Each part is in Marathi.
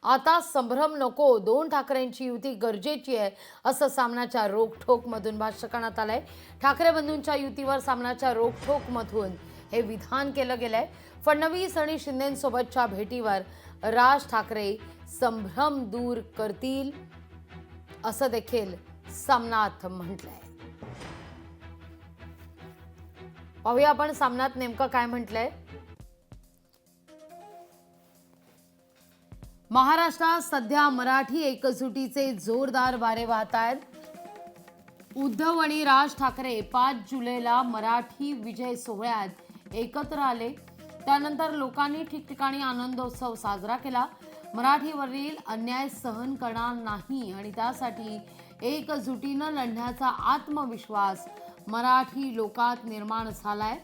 आता संभ्रम नको, दोन ठाकरेंची युती गरजेची आहे असं सामनाच्या रोखठोकमधून भाष्य करण्यात आलंय। ठाकरे बंधूंच्या युतीवर सामनाच्या रोखठोकमधून हे विधान केलं गेलंय। फडणवीस आणि शिंदेंसोबतच्या भेटीवर राज ठाकरे संभ्रम दूर करतील असं देखील सामनात म्हटलंय। पाहूया आपण सामनात नेमकं काय म्हटलंय। महाराष्ट्रात सध्या मराठी एकजुटीचे जोरदार वारे वाहत आहेत। उद्धव आणि राज ठाकरे 5 जुलैला मराठी विजय सोहळ्यात एकत्र आले। त्यानंतर लोकांनी ठिकठिकाणी आनंदोत्सव साजरा केला। मराठीवरील अन्याय सहन करणार नाही आणि त्यासाठी एकजुटीनं लढण्याचा आत्मविश्वास मराठी लोकात निर्माण झालाय।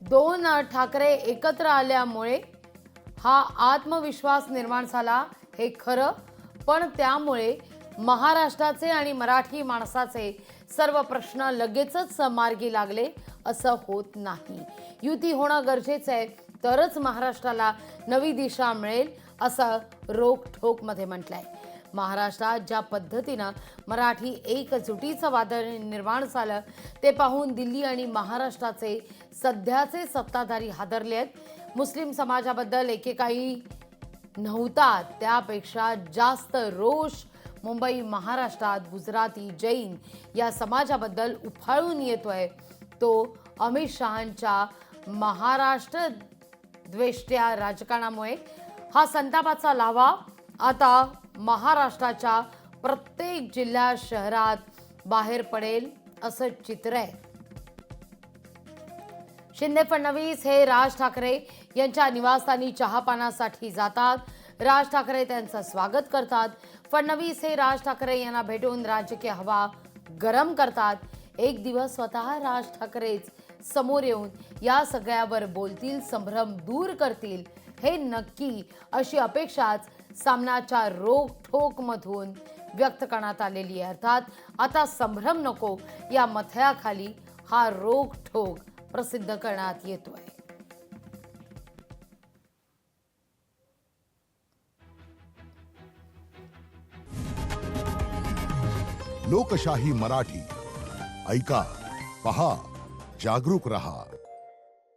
दोन ठाकरे एकत्र आल्यामुळे हा आत्मविश्वास निर्माण झाला हे खरं, पण त्यामुळे महाराष्ट्राचे आणि मराठी माणसाचे सर्व प्रश्न लगेचच मार्गी लागले असं होत नाही। युती होणं गरजेचं आहे, तरच महाराष्ट्राला नवी दिशा मिळेल असं रोखठोकमध्ये म्हटलंय। महाराष्ट्रात ज्या पद्धतीनं मराठी एकजुटीचं वादळ निर्माण झालं ते पाहून दिल्ली आणि महाराष्ट्राचे सध्याचे सत्ताधारी हादरले आहेत। मुस्लिम समाजाबद्दल एकेकाळी नव्हता त्यापेक्षा जास्त रोष मुंबई महाराष्ट्रात गुजराती जैन या समाजाबद्दल उफाळून येतोय। तो अमित शहांच्या महाराष्ट्र द्वेष्ट्या राजकारणामुळे हा संतापाचा लाव्हा आता महाराष्ट्राच्या प्रत्येक जिल्हा शहरात बाहेर पडेल असं चित्र आहे। शिंदे फडणवीस हे राज ठाकरे यांच्या निवासस्थानी चहापानासाठी जातात। राज ठाकरे त्यांचं स्वागत करतात। फडणवीस हे राज ठाकरे यांना भेटून राजकीय हवा गरम करतात। एक दिवस स्वतः राज ठाकरेच समोर येऊन या सगळ्यावर बोलतील, संभ्रम दूर करतील हे नक्की अशी अपेक्षाच सामनाच्या रोखठोकमधून व्यक्त करण्यात आलेली आहे। अर्थात आता संभ्रम नको या मथळ्याखाली हा रोखठोक प्रसिद्ध करण्यात येतोय। लोकशाही मराठी ऐका, पहा, जागरूक रहा।